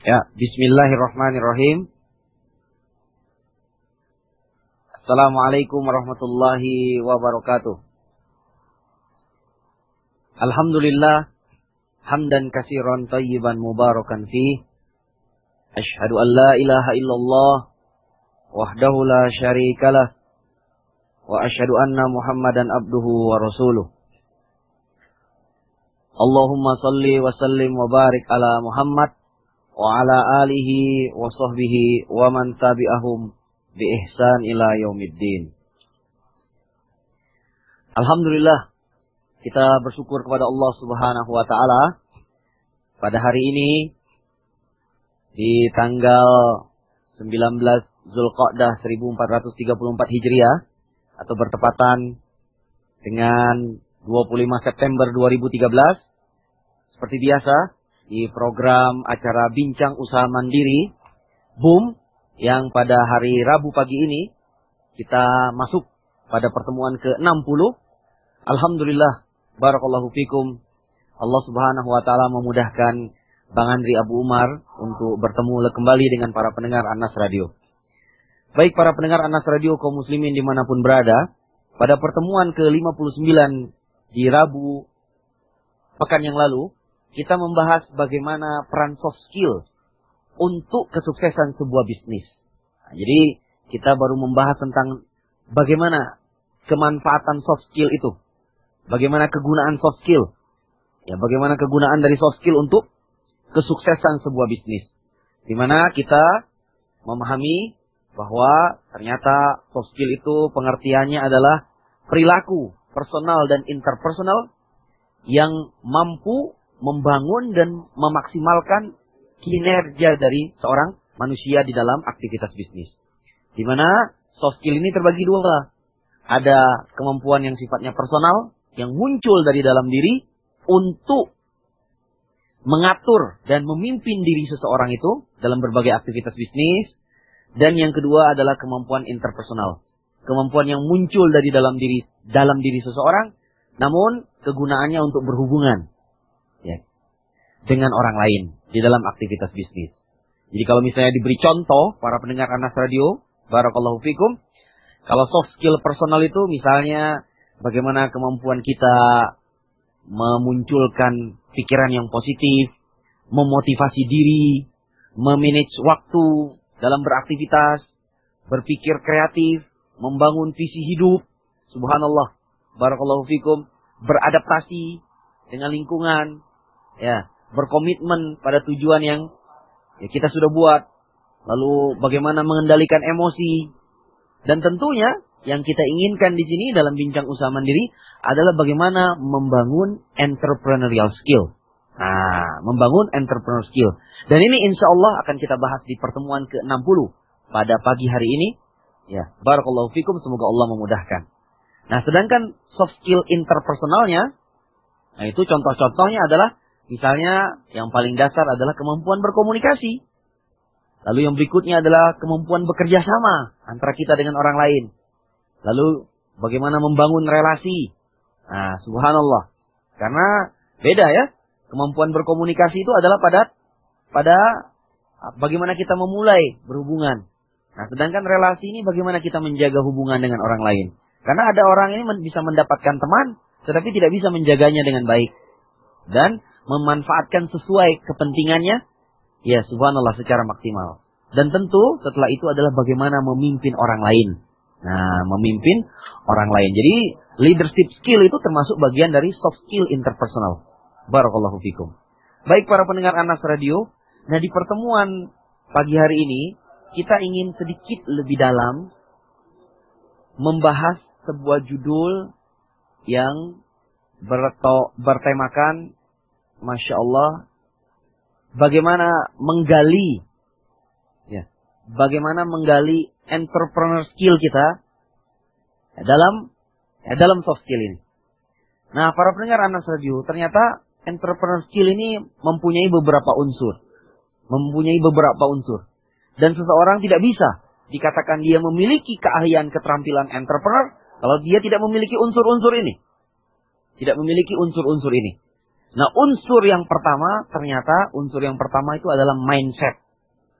Ya, bismillahirrahmanirrahim. Assalamualaikum warahmatullahi wabarakatuh. Alhamdulillah, hamdan katsiran thayyiban mubarakan fih. Asyhadu an la ilaha illallah wahdahu la syarikalah wa asyhadu anna Muhammadan abduhu wa rasuluh. Allahumma salli wa sallim wa barik ala Muhammad wa ala alihi wa sahbihi wa man tabi'ahum bi ihsan ila yaumiddin. Alhamdulillah, kita bersyukur kepada Allah Subhanahu wa taala pada hari ini di tanggal 19 Zulqa'dah 1434 Hijriah atau bertepatan dengan 25 September 2013. Seperti biasa di program acara Bincang Usaha Mandiri BUM yang pada hari Rabu pagi ini kita masuk pada pertemuan ke-60. Alhamdulillah, barakallahu fikum. Allah Subhanahu wa taala memudahkan Bang Andri Abu Umar untuk bertemu kembali dengan para pendengar Anas Radio. Baik para pendengar Anas Radio kaum muslimin dimanapun berada, pada pertemuan ke-59 di Rabu pekan yang lalu kita membahas bagaimana peran soft skill untuk kesuksesan sebuah bisnis. Nah, jadi kita baru membahas tentang bagaimana kemanfaatan soft skill itu. Bagaimana kegunaan soft skill. Ya, bagaimana kegunaan dari soft skill untuk kesuksesan sebuah bisnis. Di mana kita memahami bahwa ternyata soft skill itu pengertiannya adalah perilaku personal dan interpersonal yang mampu membangun dan memaksimalkan kinerja dari seorang manusia di dalam aktivitas bisnis. Di mana soft skill ini terbagi dua. Ada kemampuan yang sifatnya personal, yang muncul dari dalam diri untuk mengatur dan memimpin diri seseorang itu dalam berbagai aktivitas bisnis. Dan yang kedua adalah kemampuan interpersonal. Kemampuan yang muncul dari dalam diri seseorang, namun kegunaannya untuk berhubungan ya, dengan orang lain di dalam aktivitas bisnis. Jadi kalau misalnya diberi contoh para pendengar Anas Radio, barakallahu fikum, kalau soft skill personal itu misalnya bagaimana kemampuan kita memunculkan pikiran yang positif, memotivasi diri, memanage waktu dalam beraktivitas, berpikir kreatif, membangun visi hidup, subhanallah, barakallahu fikum, beradaptasi dengan lingkungan, ya, berkomitmen pada tujuan yang ya, kita sudah buat, lalu bagaimana mengendalikan emosi, dan tentunya yang kita inginkan di sini dalam Bincang Usaha Mandiri adalah bagaimana membangun entrepreneurial skill. Nah, membangun entrepreneurial skill. Dan ini insya Allah akan kita bahas di pertemuan ke-60 pada pagi hari ini. Ya, barakallahu fikum, semoga Allah memudahkan. Nah, sedangkan soft skill interpersonalnya, nah itu contoh-contohnya adalah misalnya yang paling dasar adalah kemampuan berkomunikasi. Lalu yang berikutnya adalah kemampuan bekerja sama antara kita dengan orang lain. Lalu bagaimana membangun relasi. Nah, subhanallah. Karena beda ya. Kemampuan berkomunikasi itu adalah pada bagaimana kita memulai berhubungan. Nah, sedangkan relasi ini bagaimana kita menjaga hubungan dengan orang lain. Karena ada orang ini bisa mendapatkan teman, tetapi tidak bisa menjaganya dengan baik. Dan memanfaatkan sesuai kepentingannya, ya subhanallah secara maksimal. Dan tentu setelah itu adalah bagaimana memimpin orang lain. Nah, memimpin orang lain. Jadi leadership skill itu termasuk bagian dari soft skill interpersonal. Barakallahu fikum. Baik para pendengar Anas Radio, nah di pertemuan pagi hari ini kita ingin sedikit lebih dalam membahas sebuah judul yang bertemakan Masya Allah, bagaimana menggali entrepreneur skill kita dalam soft skill ini. Nah, para pendengar Anas Radio, ternyata entrepreneur skill ini mempunyai beberapa unsur. Dan seseorang tidak bisa dikatakan dia memiliki keahlian keterampilan entrepreneur kalau dia tidak memiliki unsur-unsur ini. Nah, unsur yang pertama itu adalah mindset.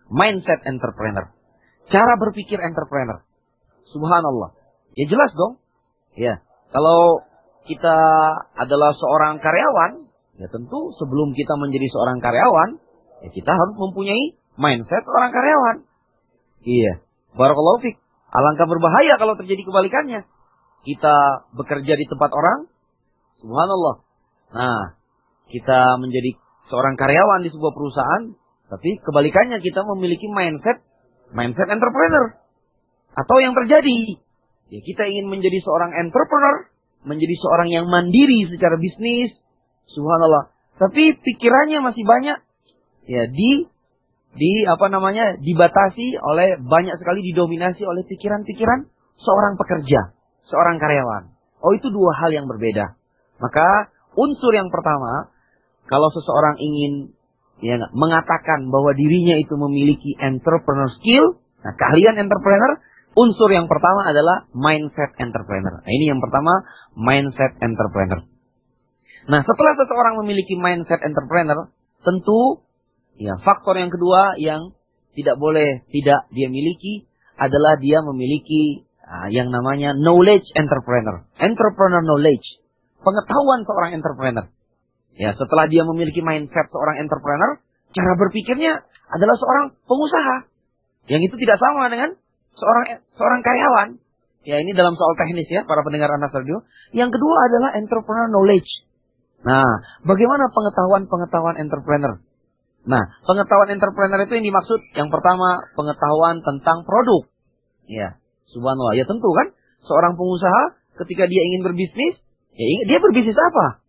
Mindset entrepreneur. Cara berpikir entrepreneur. Subhanallah. Ya jelas dong. Ya, kalau kita adalah seorang karyawan, ya tentu sebelum kita menjadi seorang karyawan, ya kita harus mempunyai mindset seorang karyawan. Iya. Barakallahu fiik. Alangkah berbahaya kalau terjadi kebalikannya. Kita bekerja di tempat orang, subhanallah. Nah, kita menjadi seorang karyawan di sebuah perusahaan, tapi kebalikannya kita memiliki mindset entrepreneur. Atau yang terjadi, ya kita ingin menjadi seorang entrepreneur, menjadi seorang yang mandiri secara bisnis, subhanallah. Tapi pikirannya masih banyak, ya dibatasi oleh banyak sekali, didominasi oleh pikiran-pikiran seorang pekerja, seorang karyawan. Oh, itu dua hal yang berbeda. Maka unsur yang pertama, kalau seseorang ingin mengatakan bahwa dirinya itu memiliki entrepreneur skill, nah keahlian entrepreneur, unsur yang pertama adalah mindset entrepreneur. Nah, ini yang pertama, mindset entrepreneur. Nah, setelah seseorang memiliki mindset entrepreneur, tentu ya faktor yang kedua yang tidak boleh tidak dia miliki adalah dia memiliki yang namanya knowledge entrepreneur. Entrepreneur knowledge. Pengetahuan seorang entrepreneur. Ya, setelah dia memiliki mindset seorang entrepreneur, cara berpikirnya adalah seorang pengusaha. Yang itu tidak sama dengan seorang karyawan. Ya, ini dalam soal teknis ya, para pendengar Anas Radio. Yang kedua adalah entrepreneur knowledge. Nah, bagaimana pengetahuan entrepreneur? Nah, pengetahuan entrepreneur itu yang dimaksud, yang pertama, pengetahuan tentang produk. Ya, subhanallah. Ya tentu kan, seorang pengusaha ketika dia ingin berbisnis, ya dia berbisnis apa?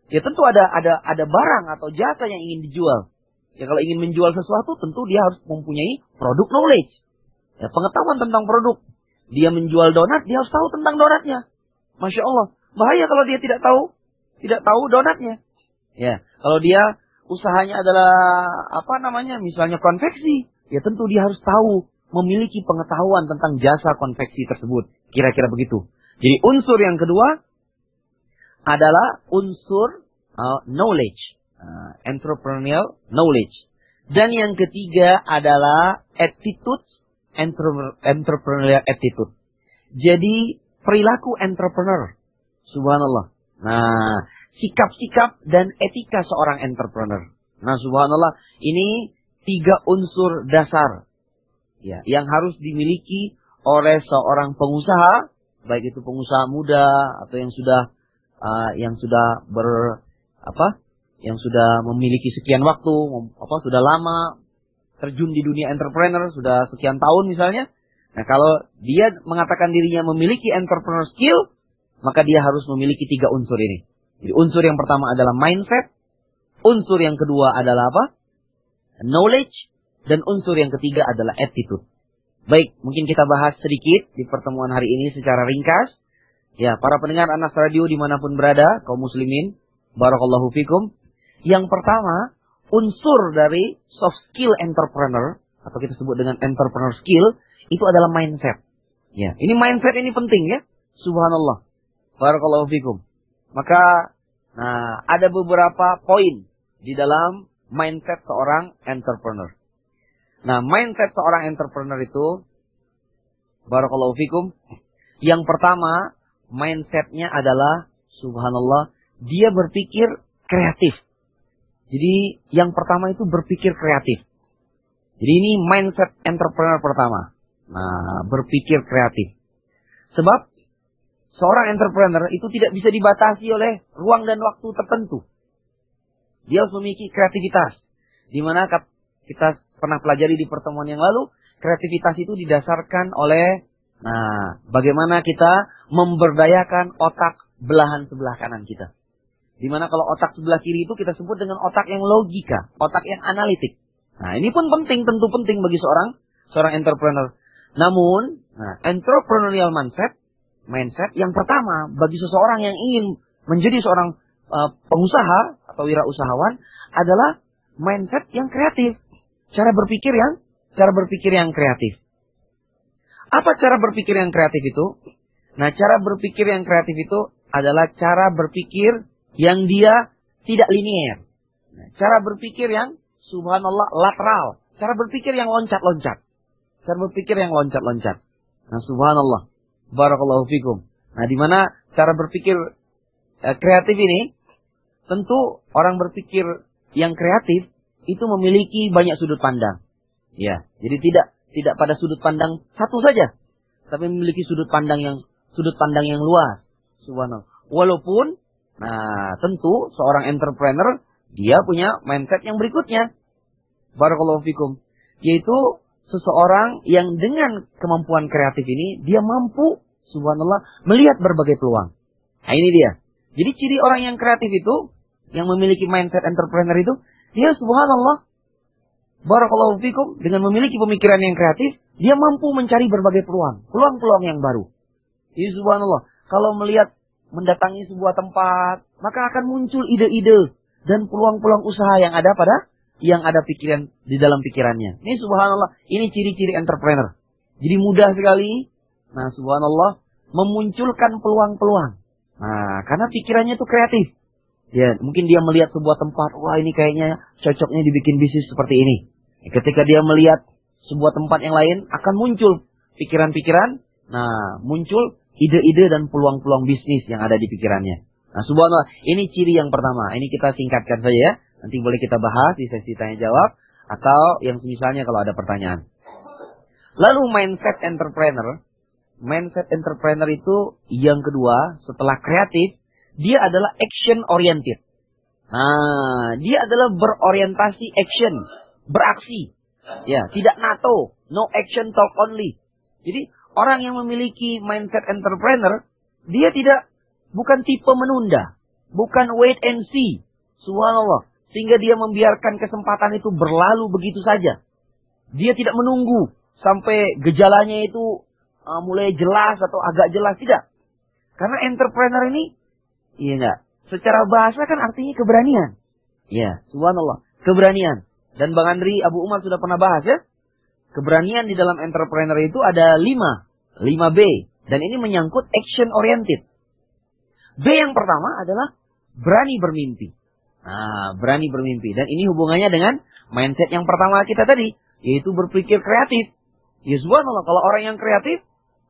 Ya tentu ada barang atau jasa yang ingin dijual. Ya kalau ingin menjual sesuatu, tentu dia harus mempunyai produk knowledge. Ya, pengetahuan tentang produk. Dia menjual donat, dia harus tahu tentang donatnya. Masya Allah. Bahaya kalau dia tidak tahu donatnya. Ya, kalau dia usahanya adalah misalnya konveksi, ya tentu dia harus tahu, memiliki pengetahuan tentang jasa konveksi tersebut. Kira-kira begitu. Jadi unsur yang kedua adalah unsur knowledge, entrepreneurial knowledge. Dan yang ketiga adalah attitude, entrepreneurial attitude. Jadi perilaku entrepreneur. Subhanallah. Nah, sikap-sikap dan etika seorang entrepreneur. Nah, subhanallah, ini 3 unsur dasar ya yang harus dimiliki oleh seorang pengusaha, baik itu pengusaha muda atau yang sudah memiliki sekian waktu, sudah lama terjun di dunia entrepreneur, sudah sekian tahun misalnya. Nah, kalau dia mengatakan dirinya memiliki entrepreneur skill, maka dia harus memiliki 3 unsur ini. Jadi unsur yang pertama adalah mindset, unsur yang kedua adalah knowledge, dan unsur yang ketiga adalah attitude. Baik, mungkin kita bahas sedikit di pertemuan hari ini secara ringkas. Ya, para pendengar Anas Radio dimanapun berada, kaum muslimin, barakallahu fikum. Yang pertama, unsur dari soft skill entrepreneur, atau kita sebut dengan entrepreneur skill, itu adalah mindset. Ya, ini mindset ini penting ya. Subhanallah. Barakallahu fikum. Maka, ada beberapa poin di dalam mindset seorang entrepreneur. Nah, mindset seorang entrepreneur itu, barakallahu fikum, yang pertama, mindsetnya adalah, subhanallah, dia berpikir kreatif. Jadi, yang pertama itu berpikir kreatif. Jadi, ini mindset entrepreneur pertama. Nah, berpikir kreatif. Sebab, seorang entrepreneur itu tidak bisa dibatasi oleh ruang dan waktu tertentu. Dia harus memiliki kreativitas. Di mana kita pernah pelajari di pertemuan yang lalu, kreativitas itu didasarkan oleh, bagaimana kita memberdayakan otak belahan sebelah kanan kita. Di mana kalau otak sebelah kiri itu kita sebut dengan otak yang logika, otak yang analitik. Nah, ini pun penting, tentu penting bagi seorang entrepreneur. Namun, entrepreneurial mindset yang pertama bagi seseorang yang ingin menjadi seorang pengusaha atau wirausahawan adalah mindset yang kreatif. Cara berpikir yang kreatif. Apa cara berpikir yang kreatif itu? Nah, cara berpikir yang kreatif itu adalah cara berpikir yang dia tidak linier. Nah, cara berpikir yang subhanallah lateral. Cara berpikir yang loncat-loncat. Cara berpikir yang loncat-loncat. Nah, subhanallah. Barakallahu fikum. Nah, di mana cara berpikir kreatif ini, tentu orang berpikir yang kreatif itu memiliki banyak sudut pandang. Ya, jadi tidak pada sudut pandang satu saja, tapi memiliki sudut pandang yang luas. Subhanallah. Walaupun, nah tentu seorang entrepreneur dia punya mindset yang berikutnya. Barakallahu fikum. Yaitu seseorang yang dengan kemampuan kreatif ini dia mampu, subhanallah, melihat berbagai peluang. Nah, ini dia. Jadi ciri orang yang kreatif itu, yang memiliki mindset entrepreneur itu, dia subhanallah, barakallahu fikum, dengan memiliki pemikiran yang kreatif, dia mampu mencari berbagai peluang. Peluang-peluang yang baru. Jadi subhanallah, kalau melihat mendatangi sebuah tempat, maka akan muncul ide-ide dan peluang-peluang usaha yang ada pikiran di dalam pikirannya. Ini subhanallah, ini ciri-ciri entrepreneur. Jadi mudah sekali, nah subhanallah, memunculkan peluang-peluang. Nah, karena pikirannya itu kreatif. Ya, mungkin dia melihat sebuah tempat, wah ini kayaknya cocoknya dibikin bisnis seperti ini. Ketika dia melihat sebuah tempat yang lain, akan muncul pikiran-pikiran, nah muncul ide-ide dan peluang-peluang bisnis yang ada di pikirannya. Nah, subhanallah, ini ciri yang pertama. Ini kita singkatkan saja ya. Nanti boleh kita bahas di sesi tanya jawab atau yang misalnya kalau ada pertanyaan. Lalu mindset entrepreneur. Mindset entrepreneur itu yang kedua setelah kreatif, dia adalah action oriented. Nah, dia adalah berorientasi action, beraksi. Ya, tidak NATO, no action talk only. Jadi, orang yang memiliki mindset entrepreneur, dia bukan tipe menunda, bukan wait and see. Subhanallah. Sehingga dia membiarkan kesempatan itu berlalu begitu saja. Dia tidak menunggu sampai gejalanya itu mulai jelas atau agak jelas, tidak. Karena entrepreneur ini, iya enggak, secara bahasa kan artinya keberanian. Ya, subhanallah, keberanian. Dan Bang Andri, Abu Umar sudah pernah bahas ya. Keberanian di dalam entrepreneur itu ada 5 B. Dan ini menyangkut action oriented. B yang pertama adalah berani bermimpi. Nah, berani bermimpi. Dan ini hubungannya dengan mindset yang pertama kita tadi, yaitu berpikir kreatif. Ya subhanallah, kalau orang yang kreatif,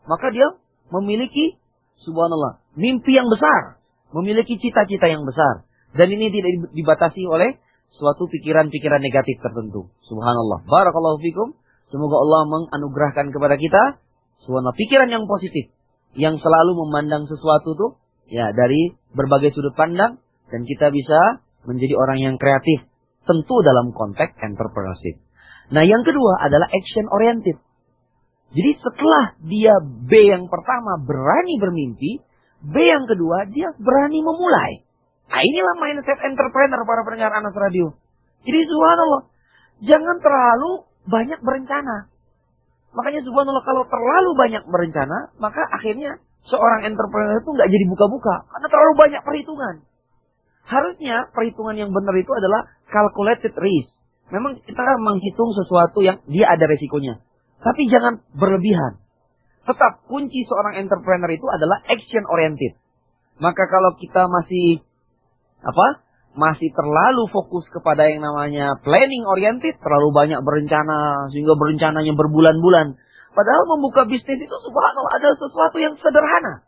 maka dia memiliki, subhanallah, mimpi yang besar. Memiliki cita-cita yang besar. Dan ini tidak dibatasi oleh suatu pikiran-pikiran negatif tertentu. Subhanallah. Barakallahu fikum. Semoga Allah menganugerahkan kepada kita, subhanallah, pikiran yang positif. Yang selalu memandang sesuatu tuh, ya, dari berbagai sudut pandang. Dan kita bisa menjadi orang yang kreatif. Tentu dalam konteks entrepreneurship. Nah, yang kedua adalah action oriented. Jadi setelah dia B yang pertama berani bermimpi, B yang kedua dia berani memulai. Nah, inilah mindset entrepreneur para pendengar Anas Radio. Jadi subhanallah, jangan terlalu banyak berencana. Makanya subhanallah, kalau terlalu banyak berencana, maka akhirnya seorang entrepreneur itu nggak jadi buka-buka. Karena terlalu banyak perhitungan. Harusnya perhitungan yang benar itu adalah calculated risk. Memang kita menghitung sesuatu yang dia ada resikonya. Tapi jangan berlebihan. Tetap kunci seorang entrepreneur itu adalah action oriented. Maka kalau kita masih terlalu fokus kepada yang namanya planning oriented, terlalu banyak berencana sehingga berencananya berbulan-bulan. Padahal membuka bisnis itu subhanallah ada sesuatu yang sederhana.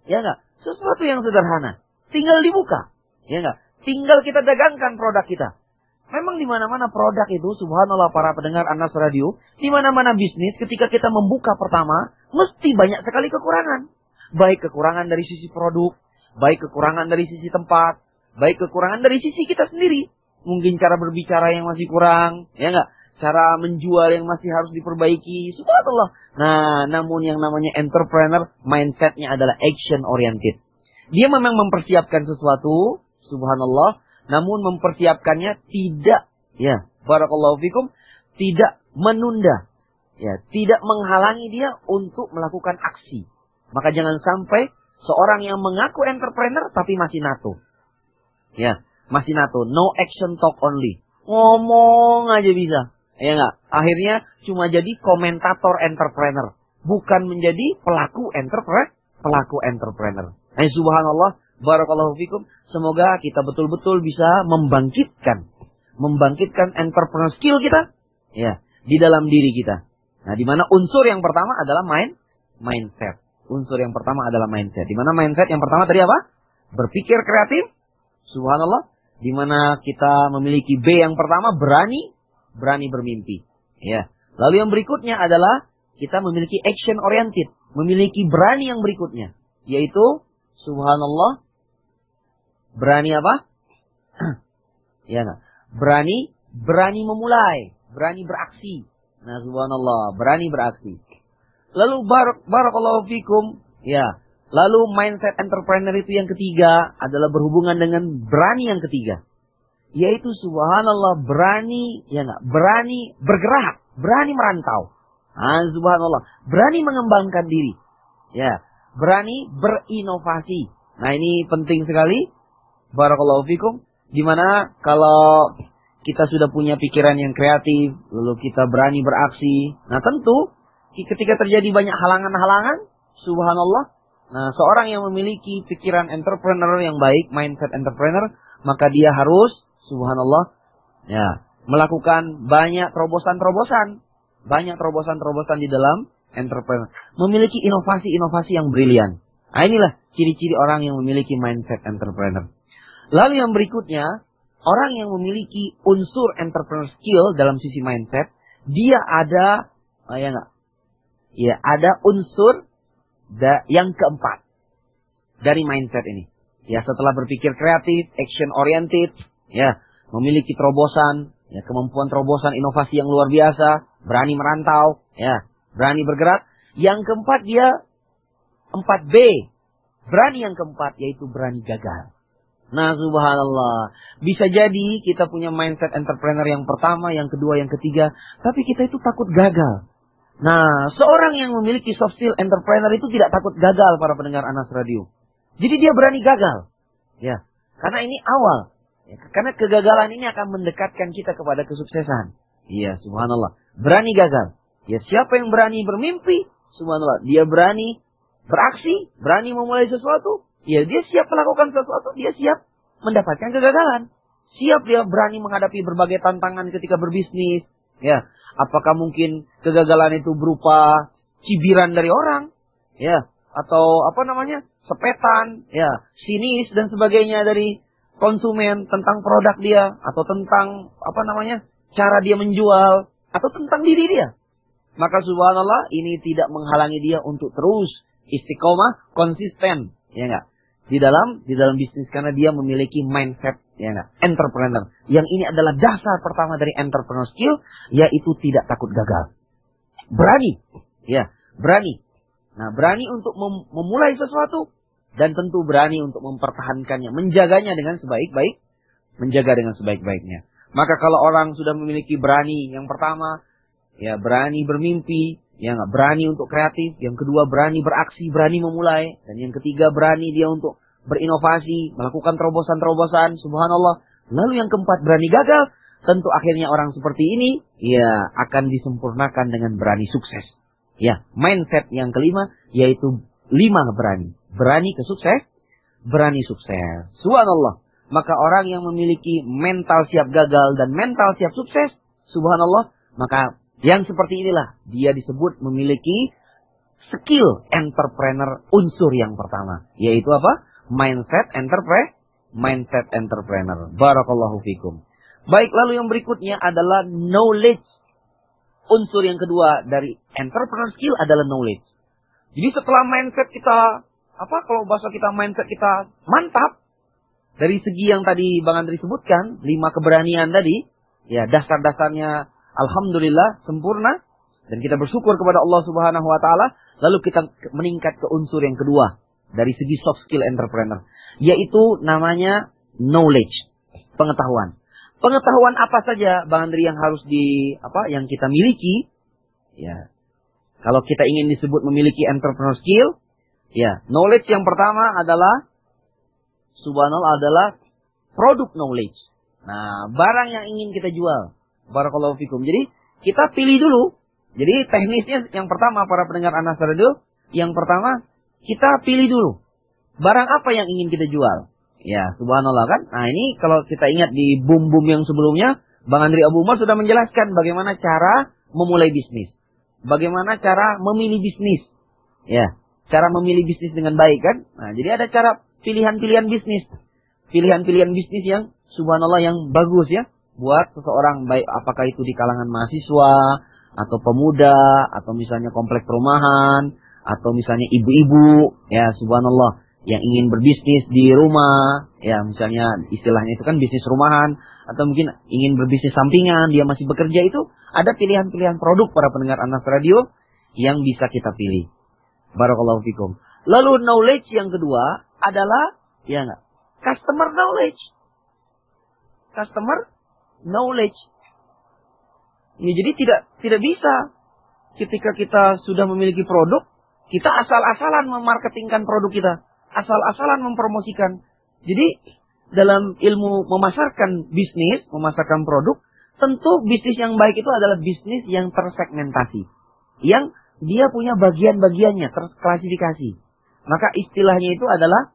Ya enggak? Sesuatu yang sederhana. Tinggal dibuka. Ya enggak? Tinggal kita dagangkan produk kita. Memang di mana-mana produk itu, subhanallah para pendengar Anas Radio, di mana-mana bisnis ketika kita membuka pertama, mesti banyak sekali kekurangan. Baik kekurangan dari sisi produk, baik kekurangan dari sisi tempat, baik kekurangan dari sisi kita sendiri. Mungkin cara berbicara yang masih kurang, ya enggak? Cara menjual yang masih harus diperbaiki, subhanallah. Nah, namun yang namanya entrepreneur, mindsetnya adalah action oriented. Dia memang mempersiapkan sesuatu, subhanallah, namun mempersiapkannya tidak, ya, barakallahu fikum, tidak menunda, ya, tidak menghalangi dia untuk melakukan aksi. Maka jangan sampai seorang yang mengaku entrepreneur tapi masih NATO. Ya, masih NATO, no action talk only. Ngomong aja bisa, ya enggak? Akhirnya cuma jadi komentator entrepreneur, bukan menjadi pelaku entrepreneur. Nah, subhanallah, Barakallahu fikum. Semoga kita betul-betul bisa membangkitkan entrepreneur skill kita, ya, di dalam diri kita. Nah, di mana unsur yang pertama adalah mindset. Unsur yang pertama adalah mindset. Di mana mindset yang pertama tadi apa? Berpikir kreatif. Subhanallah. Di mana kita memiliki B yang pertama, berani bermimpi. Ya. Lalu yang berikutnya adalah kita memiliki action oriented, memiliki berani yang berikutnya, yaitu subhanallah, berani apa? Ya, nah, berani memulai, berani beraksi. Nah, subhanallah, berani beraksi. Lalu barakallahu fikum, ya. Lalu mindset entrepreneur itu yang ketiga adalah berhubungan dengan berani yang ketiga, yaitu subhanallah, berani, ya enggak, berani bergerak, berani merantau. Subhanallah, berani mengembangkan diri. Ya, berani berinovasi. Nah, ini penting sekali. Barakallahu fikum. Dimana kalau kita sudah punya pikiran yang kreatif, lalu kita berani beraksi. Nah, tentu ketika terjadi banyak halangan-halangan, subhanallah. Nah, seorang yang memiliki pikiran entrepreneur yang baik, mindset entrepreneur, maka dia harus, subhanallah, ya, melakukan banyak terobosan-terobosan di dalam entrepreneur. Memiliki inovasi-inovasi yang brilian. Nah, inilah ciri-ciri orang yang memiliki mindset entrepreneur. Lalu yang berikutnya, orang yang memiliki unsur entrepreneur skill dalam sisi mindset, dia ada, ada unsur yang keempat dari mindset ini. Ya, setelah berpikir kreatif, action oriented, ya, memiliki terobosan, ya, kemampuan terobosan, inovasi yang luar biasa, berani merantau, ya, berani bergerak. Yang keempat dia 4B. Berani yang keempat yaitu berani gagal. Nah, subhanallah, bisa jadi kita punya mindset entrepreneur yang pertama, yang kedua, yang ketiga, tapi kita itu takut gagal. Nah, seorang yang memiliki soft skill entrepreneur itu tidak takut gagal, para pendengar Anas Radio. Jadi dia berani gagal. Ya, karena ini awal. Ya, karena kegagalan ini akan mendekatkan kita kepada kesuksesan. Iya, subhanallah. Berani gagal. Ya, siapa yang berani bermimpi? Subhanallah. Dia berani beraksi, berani memulai sesuatu. Ya, dia siap melakukan sesuatu. Dia siap mendapatkan kegagalan. Siap dia berani menghadapi berbagai tantangan ketika berbisnis. Ya, apakah mungkin kegagalan itu berupa cibiran dari orang? Ya, atau sepetan, ya, sinis dan sebagainya dari konsumen tentang produk dia, atau tentang cara dia menjual, atau tentang diri dia. Maka subhanallah, ini tidak menghalangi dia untuk terus istiqomah, konsisten, ya enggak, di dalam bisnis, karena dia memiliki mindset, ya enggak, entrepreneur. Yang ini adalah dasar pertama dari entrepreneur skill, yaitu tidak takut gagal. Berani, ya, berani. Nah, berani untuk memulai sesuatu, dan tentu berani untuk mempertahankannya, menjaga dengan sebaik-baiknya. Maka kalau orang sudah memiliki berani yang pertama, ya, berani bermimpi, ya, berani untuk kreatif, yang kedua berani beraksi, berani memulai, dan yang ketiga berani dia untuk berinovasi, melakukan terobosan-terobosan, subhanallah. Lalu yang keempat berani gagal, tentu akhirnya orang seperti ini, ya, akan disempurnakan dengan berani sukses. Ya, mindset yang kelima yaitu 5 berani. Berani berani sukses. Subhanallah. Maka orang yang memiliki mental siap gagal dan mental siap sukses, subhanallah, maka yang seperti inilah dia disebut memiliki skill entrepreneur unsur yang pertama, yaitu apa? Mindset entrepreneur. Barakallahu fikum. Baik, lalu yang berikutnya adalah knowledge. Unsur yang kedua dari entrepreneur skill adalah knowledge. Jadi setelah mindset kita, kalau bahasa kita mindset kita mantap, dari segi yang tadi Bang Andri sebutkan, 5 keberanian tadi, ya, dasar-dasarnya alhamdulillah sempurna, dan kita bersyukur kepada Allah Subhanahu wa taala, lalu kita meningkat ke unsur yang kedua dari segi soft skill entrepreneur, yaitu namanya knowledge, pengetahuan. Pengetahuan apa saja Bang Andri yang harus yang kita miliki? Ya. Kalau kita ingin disebut memiliki entrepreneur skill, ya, knowledge yang pertama adalah subhanallah adalah product knowledge. Nah, barang yang ingin kita jual. Barakallahu fikum. Jadi, kita pilih dulu. Jadi, teknisnya yang pertama para pendengar Anas Radio, yang pertama kita pilih dulu. barang apa yang ingin kita jual. Ya, subhanallah kan. Nah ini kalau kita ingat di boom-boom yang sebelumnya, Bang Andri Abu Umar sudah menjelaskan bagaimana cara memulai bisnis. Bagaimana cara memilih bisnis. Ya, cara memilih bisnis dengan baik kan. Nah jadi ada cara pilihan-pilihan bisnis. Pilihan-pilihan bisnis yang subhanallah yang bagus ya. Buat seseorang, baik apakah itu di kalangan mahasiswa, atau pemuda, atau misalnya komplek perumahan, atau misalnya ibu-ibu, ya subhanallah, yang ingin berbisnis di rumah, ya misalnya istilahnya itu kan bisnis rumahan, atau mungkin ingin berbisnis sampingan, dia masih bekerja, itu ada pilihan-pilihan produk para pendengar Anas Radio yang bisa kita pilih. Barakallahu fikum. Lalu knowledge yang kedua adalah, ya enggak, customer knowledge. Customer knowledge. Ya, jadi tidak bisa ketika kita sudah memiliki produk, kita asal-asalan memarketingkan produk kita, asal-asalan mempromosikan. Jadi dalam ilmu memasarkan bisnis, memasarkan produk, tentu bisnis yang baik itu adalah bisnis yang tersegmentasi, yang dia punya bagian-bagiannya terklasifikasi. Maka istilahnya itu adalah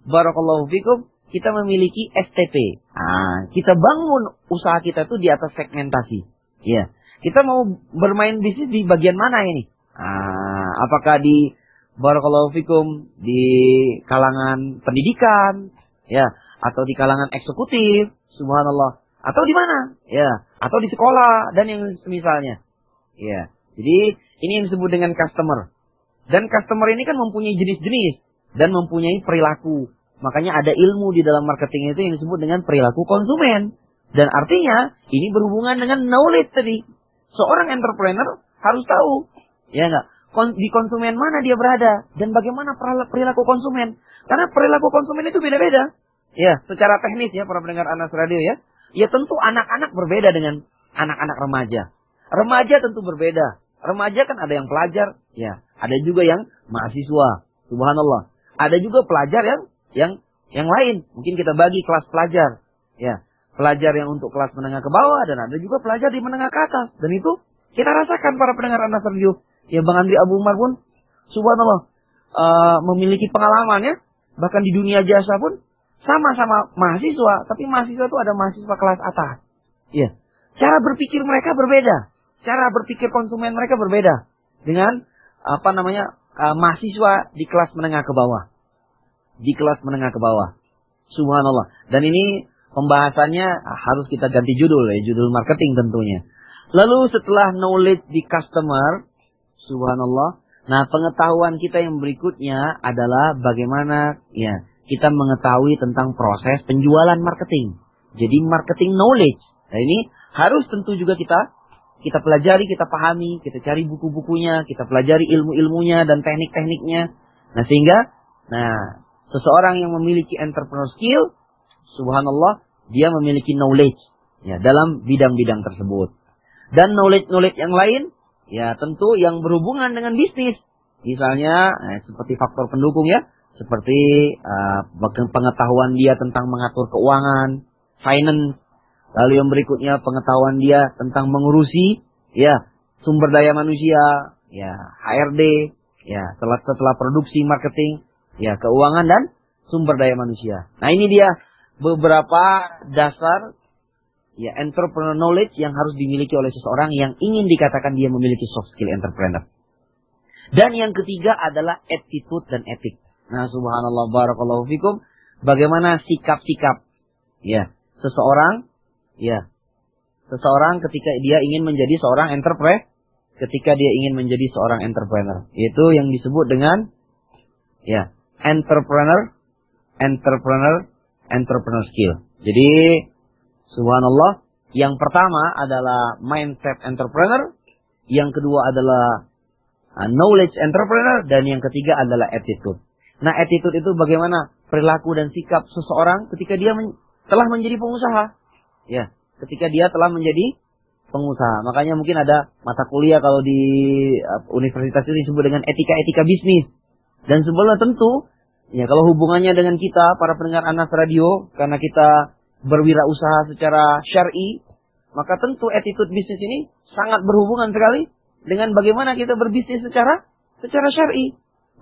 barakallahu fikum, kita memiliki STP. Nah, kita bangun usaha kita itu di atas segmentasi. Ya, kita mau bermain bisnis di bagian mana ini? Nah, apakah di barakallahu fikum di kalangan pendidikan, ya, atau di kalangan eksekutif, subhanallah, atau di mana? Ya, atau di sekolah dan yang semisalnya. Ya, jadi ini yang disebut dengan customer. Dan customer ini kan mempunyai jenis-jenis dan mempunyai perilaku. Makanya ada ilmu di dalam marketing itu yang disebut dengan perilaku konsumen. Dan artinya ini berhubungan dengan knowledge tadi. Seorang entrepreneur harus tahu, ya enggak, di konsumen mana dia berada dan bagaimana perilaku konsumen. Karena perilaku konsumen itu beda-beda. Ya, secara teknis ya para pendengar Anas Radio ya. Ya tentu anak-anak berbeda dengan anak-anak remaja. Remaja tentu berbeda. Remaja kan ada yang pelajar, ya, ada juga yang mahasiswa. Subhanallah. Ada juga pelajar yang lain. Mungkin kita bagi kelas pelajar, ya. Pelajar yang untuk kelas menengah ke bawah dan ada juga pelajar di menengah ke atas. Dan itu kita rasakan para pendengar Anas Radio. Ya, Bang Andri Abu Umar pun subhanallah memiliki pengalaman ya. Bahkan di dunia jasa pun sama-sama mahasiswa, tapi mahasiswa itu ada mahasiswa kelas atas. Ya. Cara berpikir mereka berbeda. Cara berpikir konsumen mereka berbeda dengan mahasiswa di kelas menengah ke bawah. Di kelas menengah ke bawah. Subhanallah. Dan ini pembahasannya harus kita ganti judul ya, judul marketing tentunya. Lalu setelah knowledge di customer, subhanallah. Nah, pengetahuan kita yang berikutnya adalah bagaimana ya kita mengetahui tentang proses penjualan marketing. Jadi marketing knowledge. Nah, ini harus tentu juga kita pelajari, kita pahami, kita cari buku-bukunya, kita pelajari ilmu-ilmunya dan teknik-tekniknya. Nah, sehingga seseorang yang memiliki entrepreneur skill, subhanallah, dia memiliki knowledge ya dalam bidang-bidang tersebut. Dan knowledge yang lain ya tentu yang berhubungan dengan bisnis. Misalnya seperti faktor pendukung ya, seperti pengetahuan dia tentang mengatur keuangan, finance. Lalu yang berikutnya pengetahuan dia tentang mengurusi ya sumber daya manusia, ya HRD, ya setelah produksi marketing, ya keuangan dan sumber daya manusia. Nah, ini dia beberapa dasar ya entrepreneur knowledge yang harus dimiliki oleh seseorang yang ingin dikatakan dia memiliki soft skill entrepreneur. Dan yang ketiga adalah attitude dan etik. Nah, subhanallah barakallahu fikum, bagaimana sikap-sikap ya seseorang ketika dia ingin menjadi seorang entrepreneur, yaitu yang disebut dengan ya entrepreneur skill. Jadi subhanallah, yang pertama adalah mindset entrepreneur, yang kedua adalah knowledge entrepreneur, dan yang ketiga adalah attitude. Nah, attitude itu bagaimana perilaku dan sikap seseorang ketika dia telah menjadi pengusaha. Ya, ketika dia telah menjadi pengusaha. Makanya mungkin ada mata kuliah kalau di universitas itu disebut dengan etika-etika bisnis. Dan sebelumnya tentu ya kalau hubungannya dengan kita para pendengar Anas Radio, karena kita berwirausaha secara syar'i, maka tentu attitude bisnis ini sangat berhubungan sekali dengan bagaimana kita berbisnis secara syar'i.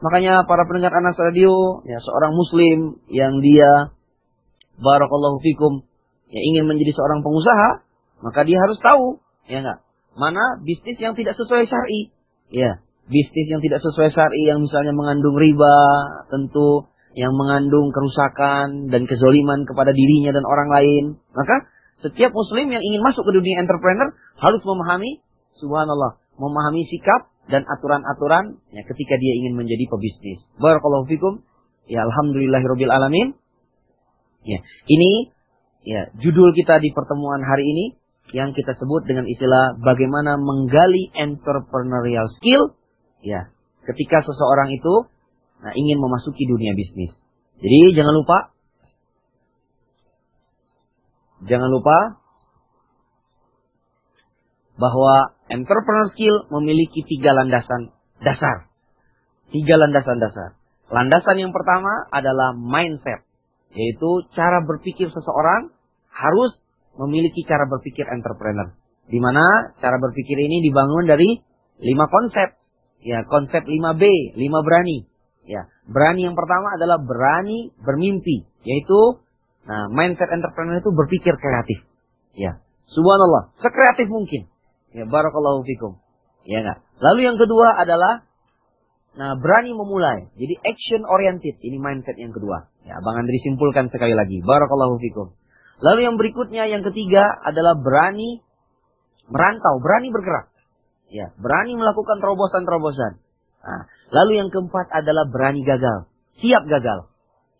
Makanya para pendengar Anas Radio, ya seorang muslim yang dia barakallahu fikum ya ingin menjadi seorang pengusaha, maka dia harus tahu ya enggak, mana bisnis yang tidak sesuai syar'i. Ya, bisnis yang tidak sesuai syar'i yang misalnya mengandung riba, tentu yang mengandung kerusakan dan kezoliman kepada dirinya dan orang lain. Maka setiap muslim yang ingin masuk ke dunia entrepreneur harus memahami, subhanallah, memahami sikap dan aturan-aturan ya ketika dia ingin menjadi pebisnis. Barakallahu fikum. Ya alhamdulillahirabbil alamin. Ya, ini ya judul kita di pertemuan hari ini yang kita sebut dengan istilah bagaimana menggali entrepreneurial skill ya ketika seseorang itu ingin memasuki dunia bisnis. Jadi jangan lupa bahwa entrepreneur skill memiliki 3 landasan dasar. 3 landasan dasar. Landasan yang pertama adalah mindset, yaitu cara berpikir seseorang harus memiliki cara berpikir entrepreneur. Di mana cara berpikir ini dibangun dari 5 konsep. Ya, konsep 5B, 5 berani. Ya, berani yang pertama adalah berani bermimpi, yaitu mindset entrepreneur itu berpikir kreatif. Ya, subhanallah, sekreatif mungkin. Ya, barakallahu fikum. Ya enggak. Lalu yang kedua adalah berani memulai. Jadi action oriented. Ini mindset yang kedua. Ya, Bang Andri simpulkan sekali lagi. Barakallahu fikum. Lalu yang berikutnya yang ketiga adalah berani merantau, berani bergerak. Ya, berani melakukan terobosan-terobosan. Lalu yang keempat adalah berani gagal. Siap gagal.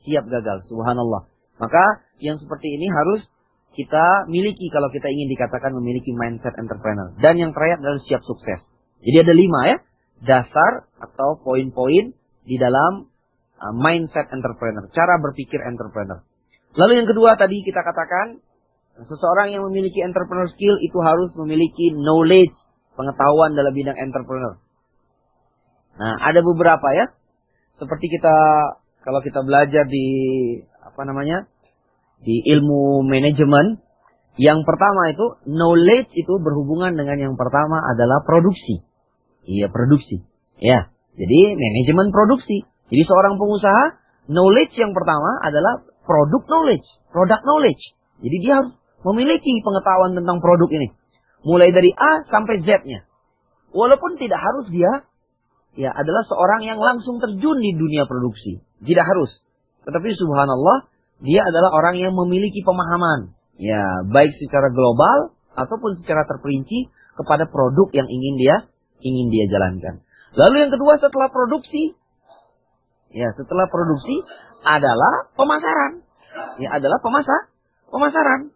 Siap gagal. Subhanallah. Maka yang seperti ini harus kita miliki kalau kita ingin dikatakan memiliki mindset entrepreneur. Dan yang terakhir adalah siap sukses. Jadi ada 5 ya. Dasar atau poin-poin di dalam mindset entrepreneur. Cara berpikir entrepreneur. Lalu yang kedua tadi kita katakan. Seseorang yang memiliki entrepreneur skill itu harus memiliki knowledge. Pengetahuan dalam bidang entrepreneur. Ada beberapa ya. Seperti kalau kita belajar di di ilmu manajemen, yang pertama itu knowledge itu berhubungan dengan yang pertama adalah produksi. Iya, produksi. Ya, jadi manajemen produksi. Jadi seorang pengusaha, knowledge yang pertama adalah product knowledge. Jadi dia harus memiliki pengetahuan tentang produk ini. Mulai dari A sampai Z-nya. Walaupun tidak harus dia ya adalah seorang yang langsung terjun di dunia produksi. Tidak harus. Tetapi subhanallah, dia adalah orang yang memiliki pemahaman. Ya, baik secara global ataupun secara terperinci kepada produk yang ingin dia jalankan. Lalu yang kedua setelah produksi adalah pemasaran. Ya, adalah pemasaran.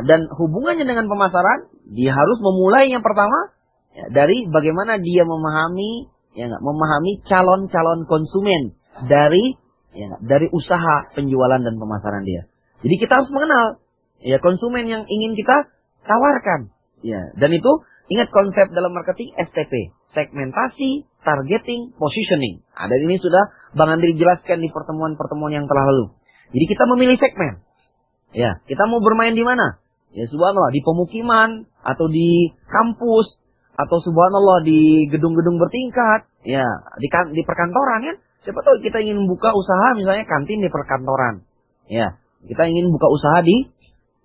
Dan hubungannya dengan pemasaran, dia harus memulai yang pertama ya, dari bagaimana dia memahami calon-calon konsumen dari usaha penjualan dan pemasaran dia. Jadi kita harus mengenal ya konsumen yang ingin kita tawarkan. Ya, dan itu ingat konsep dalam marketing STP, segmentasi, targeting, positioning. Dan ini sudah Bang Andri jelaskan di pertemuan-pertemuan yang telah lalu. Jadi kita memilih segmen. Ya, kita mau bermain di mana? Ya subhanallah, di pemukiman atau di kampus atau subhanallah di gedung-gedung bertingkat, ya, di perkantoran ya. Siapa tahu kita ingin buka usaha misalnya kantin di perkantoran. Ya, kita ingin buka usaha di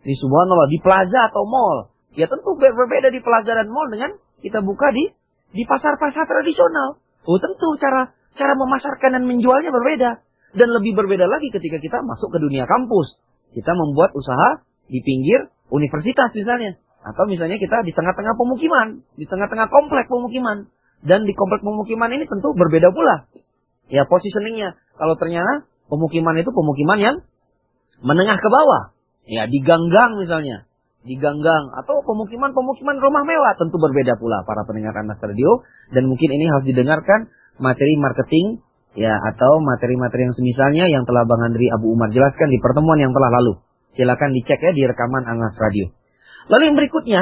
subhanallah di plaza atau mall. Ya tentu berbeda di plaza dan mall dengan kita buka di pasar-pasar tradisional. Tentu cara memasarkan dan menjualnya berbeda. Dan lebih berbeda lagi ketika kita masuk ke dunia kampus. Kita membuat usaha di pinggir universitas misalnya. Atau misalnya kita di tengah-tengah pemukiman. Di tengah-tengah komplek pemukiman. Dan di komplek pemukiman ini tentu berbeda pula. Ya positioningnya. Kalau ternyata pemukiman itu pemukiman yang menengah ke bawah. Ya di gang-gang misalnya. Di gang-gang. Atau pemukiman-pemukiman rumah mewah. Tentu berbeda pula para pendengar Anas Radio. Dan mungkin ini harus didengarkan materi marketing. Ya atau materi-materi yang semisalnya yang telah Bang Andri Abu Umar jelaskan di pertemuan yang telah lalu. Silakan dicek ya di rekaman Anas Radio. Lalu yang berikutnya.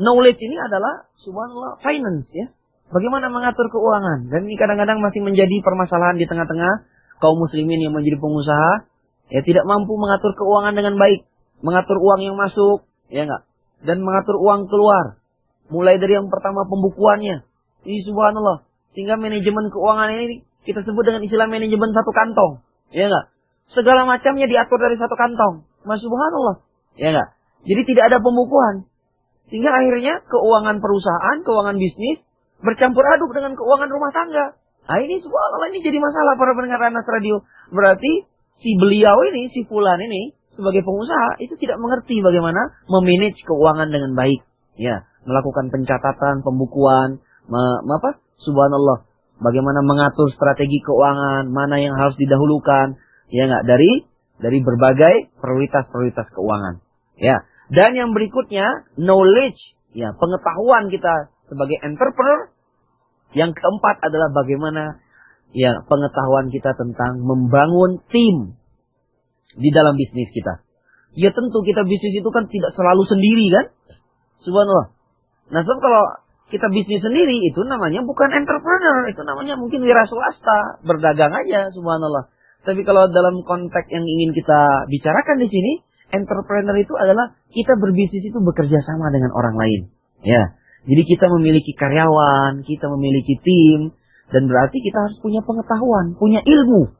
Knowledge ini adalah subhanallah finance ya. Bagaimana mengatur keuangan. Dan ini kadang-kadang masih menjadi permasalahan di tengah-tengah kaum muslimin yang menjadi pengusaha. Ya tidak mampu mengatur keuangan dengan baik. Mengatur uang yang masuk. Ya enggak. Dan mengatur uang keluar. Mulai dari yang pertama pembukuannya. Ini subhanallah. Sehingga manajemen keuangan ini Kita sebut dengan istilah manajemen satu kantong. Ya enggak? Segala macamnya diatur dari satu kantong. Subhanallah. Ya enggak? Jadi tidak ada pembukuan. Sehingga akhirnya keuangan perusahaan, keuangan bisnis bercampur aduk dengan keuangan rumah tangga. Nah ini subhanallah, ini jadi masalah para pendengar Anas Radio. Berarti si beliau ini, si fulan ini sebagai pengusaha itu tidak mengerti bagaimana memanage keuangan dengan baik. Ya, melakukan pencatatan, pembukuan, subhanallah. Bagaimana mengatur strategi keuangan, mana yang harus didahulukan, ya enggak, dari berbagai prioritas keuangan. Ya. Dan yang berikutnya, knowledge, ya, pengetahuan kita sebagai entrepreneur. Yang keempat adalah bagaimana ya pengetahuan kita tentang membangun tim di dalam bisnis kita. Ya tentu kita bisnis itu kan tidak selalu sendiri kan? Subhanallah. Nah, sebab kalau kita bisnis sendiri itu namanya bukan entrepreneur, itu namanya mungkin wira swasta, berdagang aja, subhanallah. Tapi kalau dalam konteks yang ingin kita bicarakan di sini, entrepreneur itu adalah kita berbisnis itu bekerja sama dengan orang lain. Ya. Jadi kita memiliki karyawan, kita memiliki tim, dan berarti kita harus punya pengetahuan, punya ilmu,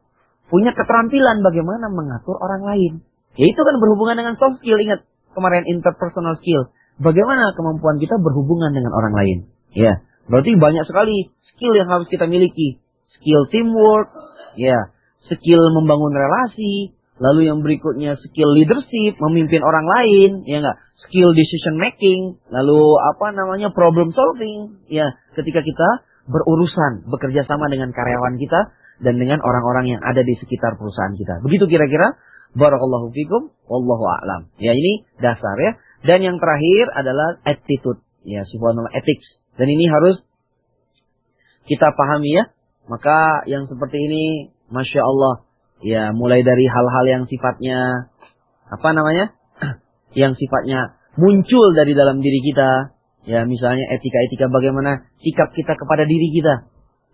punya keterampilan bagaimana mengatur orang lain. Ya itu kan berhubungan dengan soft skill, ingat kemarin interpersonal skill. Bagaimana kemampuan kita berhubungan dengan orang lain. Ya, berarti banyak sekali skill yang harus kita miliki. Skill teamwork, ya, skill membangun relasi, lalu yang berikutnya skill leadership, memimpin orang lain, ya enggak? Skill decision making, lalu problem solving, ya, ketika kita berurusan, bekerja sama dengan karyawan kita dan dengan orang-orang yang ada di sekitar perusahaan kita. Begitu kira-kira. Barakallahu fikum, wallahu a'lam. Ya, ini dasar ya. Dan yang terakhir adalah attitude, ya, subhanallah, ethics. Dan ini harus kita pahami ya. Maka yang seperti ini, Masya Allah, ya, mulai dari hal-hal yang sifatnya, yang sifatnya muncul dari dalam diri kita. Ya, misalnya etika-etika bagaimana sikap kita kepada diri kita.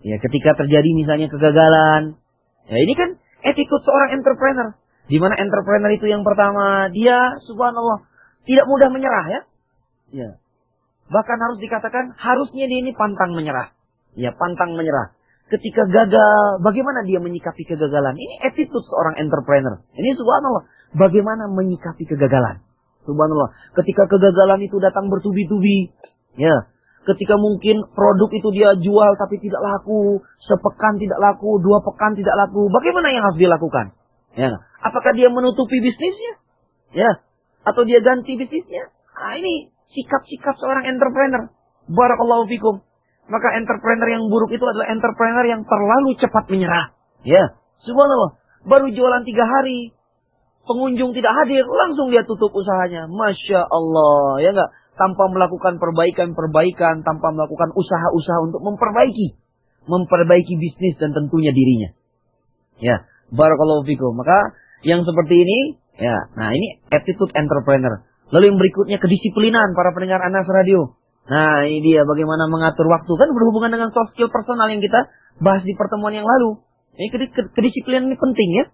Ya, ketika terjadi misalnya kegagalan. Ya, ini kan attitude seorang entrepreneur. Di mana entrepreneur itu yang pertama, dia subhanallah tidak mudah menyerah ya. Ya. Bahkan harus dikatakan harusnya dia ini pantang menyerah. Ya, pantang menyerah. Ketika gagal, bagaimana dia menyikapi kegagalan? Ini attitude seorang entrepreneur. Ini subhanallah, bagaimana menyikapi kegagalan. Subhanallah, ketika kegagalan itu datang bertubi-tubi, ya. Ketika mungkin produk itu dia jual tapi tidak laku, sepekan tidak laku, 2 pekan tidak laku, bagaimana yang harus dilakukan? Ya. Apakah dia menutupi bisnisnya? Ya. Atau dia ganti bisnisnya? Nah, ini sikap-sikap seorang entrepreneur. Barakallahu fikum. Maka entrepreneur yang buruk itu adalah entrepreneur yang terlalu cepat menyerah. Ya. Subhanallah. Baru jualan 3 hari. Pengunjung tidak hadir. Langsung dia tutup usahanya. Masya Allah. Ya enggak? Tanpa melakukan perbaikan. Tanpa melakukan usaha-usaha untuk memperbaiki bisnis dan tentunya dirinya. Ya. Barakallahu fikum. Maka yang seperti ini, ya, nah ini attitude entrepreneur. Lalu yang berikutnya kedisiplinan para pendengar Anas Radio. Nah ini dia bagaimana mengatur waktu. Kan berhubungan dengan soft skill personal yang kita bahas di pertemuan yang lalu. Ini kedisiplinan ini penting ya.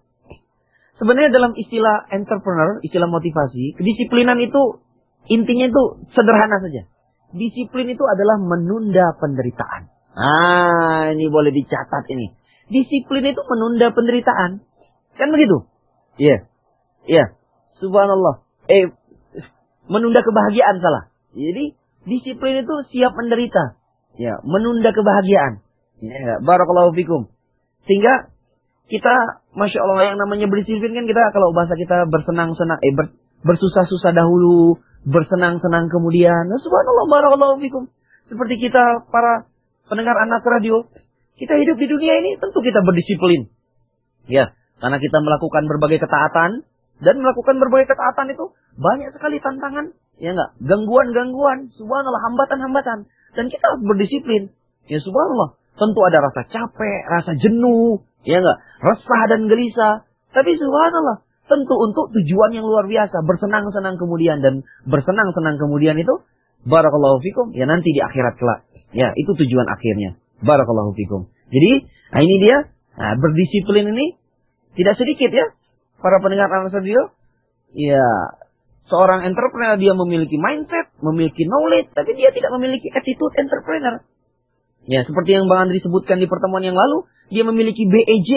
Sebenarnya dalam istilah entrepreneur, istilah motivasi, kedisiplinan itu intinya itu sederhana saja. Disiplin itu adalah menunda penderitaan. Nah ini boleh dicatat ini. Disiplin itu menunda penderitaan. Kan begitu? Iya. Iya. Subhanallah. Menunda kebahagiaan salah. Jadi disiplin itu siap menderita. Ya, menunda kebahagiaan. Ya, barakallahu fikum. Sehingga kita Masya Allah yang namanya berdisiplin kan kita kalau bahasa kita bersenang-senang bersusah-susah dahulu, bersenang-senang kemudian. Nah, subhanallah barakallahu fikum. Seperti kita para pendengar Anas Radio, kita hidup di dunia ini tentu kita berdisiplin. Ya, karena kita melakukan berbagai ketaatan dan melakukan berbagai ketaatan itu banyak sekali tantangan, ya enggak? Gangguan-gangguan, subhanallah, hambatan-hambatan. Dan kita harus berdisiplin. Ya subhanallah, tentu ada rasa capek, rasa jenuh, ya enggak? Resah dan gelisah. Tapi subhanallah, tentu untuk tujuan yang luar biasa, bersenang-senang kemudian dan bersenang-senang kemudian itu barakallahu fikum, ya nanti di akhirat kelak. Ya, itu tujuan akhirnya. Barakallahu fikum. Jadi, nah ini dia, nah, berdisiplin ini tidak sedikit ya. Para pendengar Anas Radio, ya, seorang entrepreneur dia memiliki mindset, memiliki knowledge, tapi dia tidak memiliki attitude entrepreneur. Ya, seperti yang Bang Andri sebutkan di pertemuan yang lalu, dia memiliki BEJ.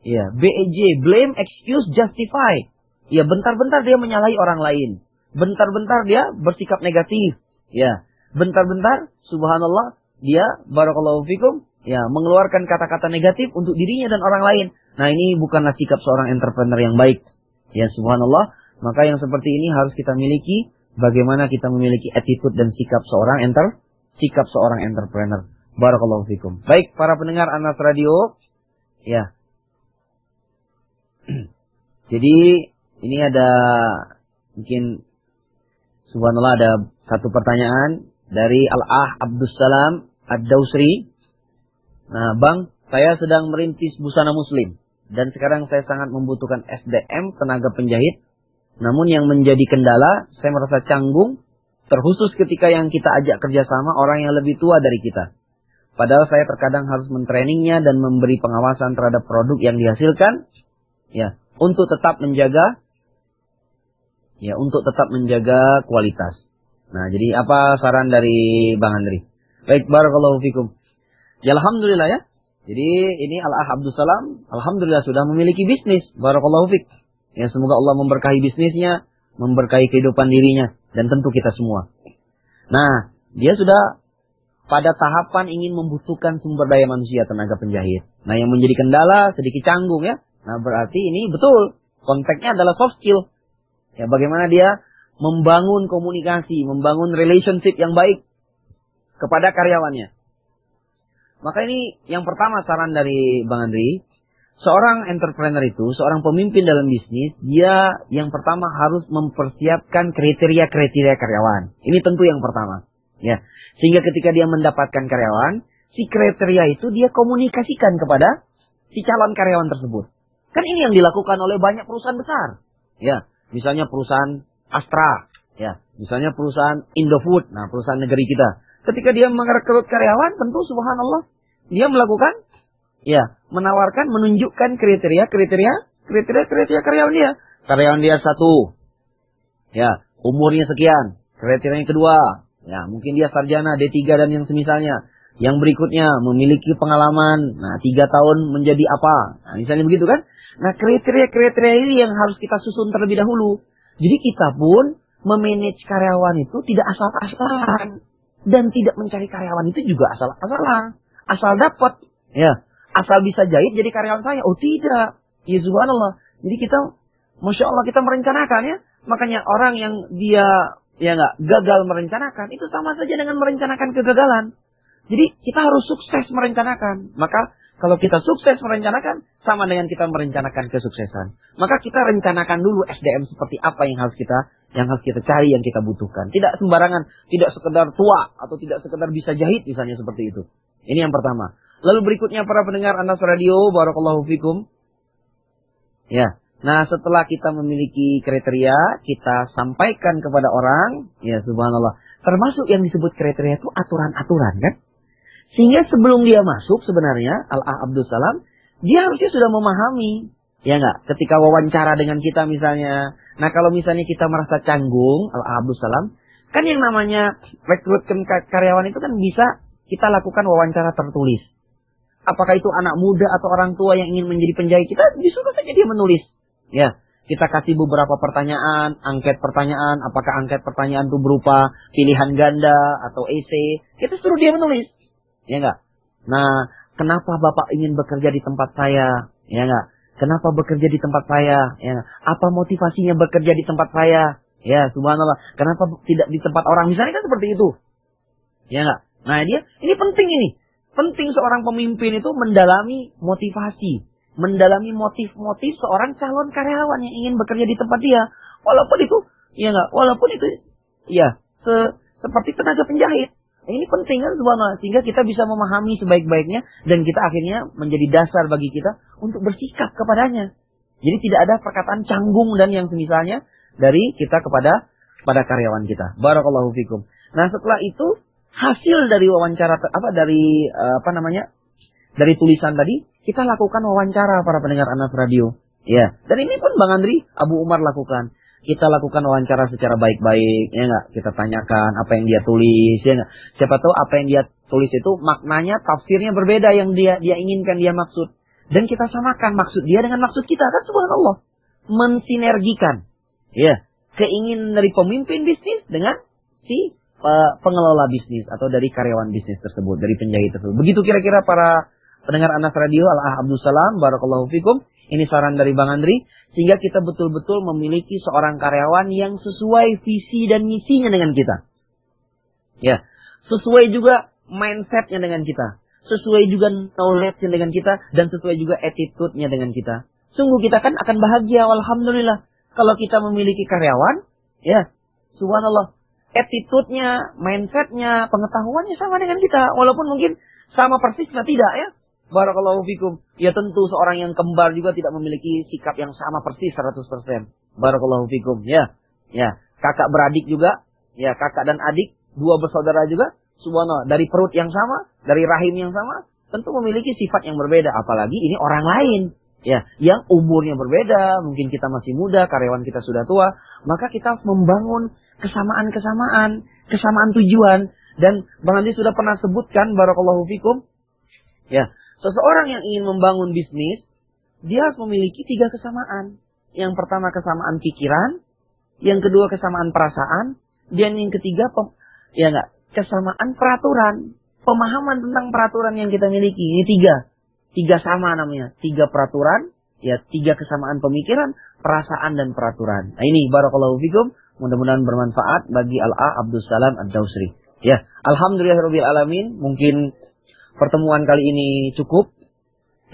Ya, BEJ, blame, excuse, justify. Ya, bentar-bentar dia menyalahi orang lain. Bentar-bentar dia bersikap negatif. Ya, bentar-bentar subhanallah dia barakallahu fikum ya mengeluarkan kata-kata negatif untuk dirinya dan orang lain. Nah, ini bukanlah sikap seorang entrepreneur yang baik. Ya, subhanallah, maka yang seperti ini harus kita miliki. Bagaimana kita memiliki attitude dan sikap seorang entrepreneur. Barakallahu fikum. Baik, para pendengar Anas Radio. Ya. Jadi, ini ada mungkin subhanallah ada satu pertanyaan dari Al-Ah Abdussalam Ad-Dausri. Nah, Bang, saya sedang merintis busana muslim. Dan sekarang saya sangat membutuhkan SDM, tenaga penjahit. Namun yang menjadi kendala, saya merasa canggung, terkhusus ketika yang kita ajak kerjasama orang yang lebih tua dari kita. Padahal saya terkadang harus mentrainingnya dan memberi pengawasan terhadap produk yang dihasilkan, ya, untuk tetap menjaga kualitas. Nah, jadi apa saran dari Bang Andri? Baik, barakallahu fikum. Ya, alhamdulillah ya. Jadi ini Al-Ah Abdussalam, alhamdulillah sudah memiliki bisnis. Barakallahu fik. Ya, semoga Allah memberkahi bisnisnya, memberkahi kehidupan dirinya, dan tentu kita semua. Nah, dia sudah pada tahapan ingin membutuhkan sumber daya manusia, tenaga penjahit. Nah, yang menjadi kendala sedikit canggung ya. Nah, berarti ini betul, konteksnya adalah soft skill. Ya, bagaimana dia membangun komunikasi, membangun relationship yang baik kepada karyawannya. Maka ini yang pertama saran dari Bang Andri. Seorang entrepreneur itu, seorang pemimpin dalam bisnis, dia yang pertama harus mempersiapkan kriteria-kriteria karyawan. Ini tentu yang pertama. Ya, sehingga ketika dia mendapatkan karyawan, si kriteria itu dia komunikasikan kepada si calon karyawan tersebut. Kan ini yang dilakukan oleh banyak perusahaan besar. Ya, misalnya perusahaan Astra, ya, misalnya perusahaan Indofood, nah perusahaan negeri kita. Ketika dia merekrut karyawan, tentu subhanallah, dia melakukan menawarkan, menunjukkan kriteria karyawan dia. Karyawan dia satu, ya, umurnya sekian. Kriteria yang kedua, ya, mungkin dia sarjana D3 dan yang semisalnya. Yang berikutnya memiliki pengalaman, 3 tahun menjadi apa. Nah, misalnya begitu kan. Nah, kriteria ini yang harus kita susun terlebih dahulu. Jadi kita pun memanage karyawan itu tidak asal-asalan. Dan tidak mencari karyawan itu juga asal-asalan. Asal dapat, ya. Asal bisa jahit jadi karyawan saya. Oh tidak. Ya subhanallah. Jadi kita, Masya Allah, kita merencanakan ya. Makanya orang yang dia gagal merencanakan, itu sama saja dengan merencanakan kegagalan. Jadi kita harus sukses merencanakan. Maka kalau kita sukses merencanakan, sama dengan kita merencanakan kesuksesan. Maka kita rencanakan dulu SDM seperti apa yang harus kita cari, yang kita butuhkan. Tidak sembarangan, tidak sekedar tua, atau tidak sekedar bisa jahit misalnya seperti itu. Ini yang pertama. Lalu berikutnya para pendengar Anas Radio, barakallahu fikum. Ya. Nah, setelah kita memiliki kriteria, kita sampaikan kepada orang, ya subhanallah. Termasuk yang disebut kriteria itu aturan-aturan kan? Sehingga sebelum dia masuk sebenarnya, Al-Ah Abdussalam, dia harusnya sudah memahami. Ya enggak? Ketika wawancara dengan kita misalnya. Nah, kalau misalnya kita merasa canggung, Al-Ah Abdussalam, kan yang namanya rekrutmen karyawan itu kan bisa kita lakukan wawancara tertulis. Apakah itu anak muda atau orang tua yang ingin menjadi penjahit, kita disuruh saja dia menulis. Ya, kita kasih beberapa pertanyaan, angket pertanyaan, apakah angket pertanyaan itu berupa pilihan ganda atau esai, kita suruh dia menulis. Ya enggak? Nah, kenapa Bapak ingin bekerja di tempat saya? Ya enggak? Kenapa bekerja di tempat saya? Ya, apa motivasinya bekerja di tempat saya? Ya, subhanallah. Kenapa tidak di tempat orang? Misalnya kan seperti itu. Ya enggak? Nah, ini penting ini. Penting seorang pemimpin itu mendalami motivasi. Mendalami motif-motif seorang calon karyawan yang ingin bekerja di tempat dia. Walaupun itu, ya enggak? Walaupun itu, ya, seperti tenaga penjahit. Ini penting kan subhanallah. Sehingga kita bisa memahami sebaik-baiknya. Dan kita akhirnya menjadi dasar bagi kita untuk bersikap kepadanya. Jadi tidak ada perkataan canggung dan yang semisalnya dari kita kepada karyawan kita. Barakallahu fikum. Nah, setelah itu hasil dari wawancara dari tulisan tadi kita lakukan wawancara para pendengar Anas Radio. Ya, dan ini pun Bang Andri Abu Umar lakukan. Kita lakukan wawancara secara baik-baik, ya enggak? Kita tanyakan apa yang dia tulis, ya enggak? Siapa tahu apa yang dia tulis itu maknanya, tafsirnya berbeda yang dia inginkan, dia maksud. Dan kita samakan maksud dia dengan maksud kita, kan subhanallah. Mensinergikan. Ya, keinginan dari pemimpin bisnis dengan si pengelola bisnis atau dari karyawan bisnis tersebut, dari penjahit tersebut. Begitu kira-kira para pendengar Anas Radio, Al-Ah Abdul Salam, barakallahu fikum. Ini saran dari Bang Andri, sehingga kita betul-betul memiliki seorang karyawan yang sesuai visi dan misinya dengan kita. Ya, sesuai juga mindsetnya dengan kita, sesuai juga knowledge-nya dengan kita, dan sesuai juga attitude-nya dengan kita. Sungguh kita kan akan bahagia, alhamdulillah, kalau kita memiliki karyawan, ya, subhanallah, attitude-nya, mindset-nya, pengetahuannya sama dengan kita, walaupun mungkin sama persisnya tidak, ya. Barakallahu fikum. Ya tentu seorang yang kembar juga tidak memiliki sikap yang sama persis 100%. Barakallahu fikum. Ya. Ya, kakak beradik juga, ya kakak dan adik, dua bersaudara juga, subhanallah, dari perut yang sama, dari rahim yang sama, tentu memiliki sifat yang berbeda, apalagi ini orang lain. Ya, yang umurnya berbeda, mungkin kita masih muda, karyawan kita sudah tua, maka kita harus membangun kesamaan tujuan. Dan Bang Andi sudah pernah sebutkan, barakallahu fikum, ya, seseorang yang ingin membangun bisnis, dia harus memiliki 3 kesamaan. Yang pertama kesamaan pikiran, yang kedua kesamaan perasaan, dan yang ketiga kesamaan peraturan, pemahaman tentang peraturan yang kita miliki. Ini 3 sama namanya, 3 peraturan, ya 3 kesamaan pemikiran, perasaan dan peraturan. Nah ini barakallahu fikum, mudah-mudahan bermanfaat bagi Al-A Abdul Salam Ad-Dausri. Ya, alhamdulillahirabbil alamin, mungkin pertemuan kali ini cukup.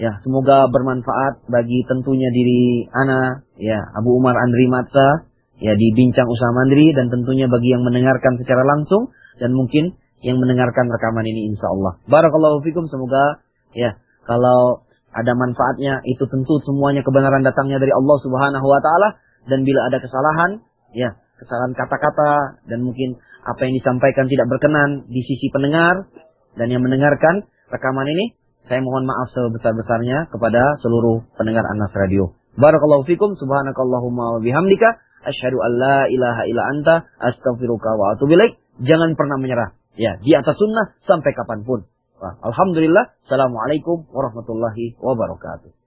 Ya, semoga bermanfaat bagi tentunya diri ana, ya, Abu Umar Andri Matsa, ya, di Bincang Usaha Mandiri, dan tentunya bagi yang mendengarkan secara langsung dan mungkin yang mendengarkan rekaman ini insyaallah. Barakallahu fikum, semoga ya, kalau ada manfaatnya, itu tentu semuanya kebenaran datangnya dari Allah Subhanahu wa taala, dan bila ada kesalahan, ya, kesalahan kata-kata dan mungkin apa yang disampaikan tidak berkenan di sisi pendengar dan yang mendengarkan rekaman ini, saya mohon maaf sebesar-besarnya kepada seluruh pendengar Anas Radio. Barakallahu fikum, subhanakallahumma wa bihamdika, asyhadu an la ilaha illa anta, astaghfiruka wa atubu ilaik. Jangan pernah menyerah. Ya, di atas sunnah sampai kapanpun. Alhamdulillah. Assalamualaikum warahmatullahi wabarakatuh.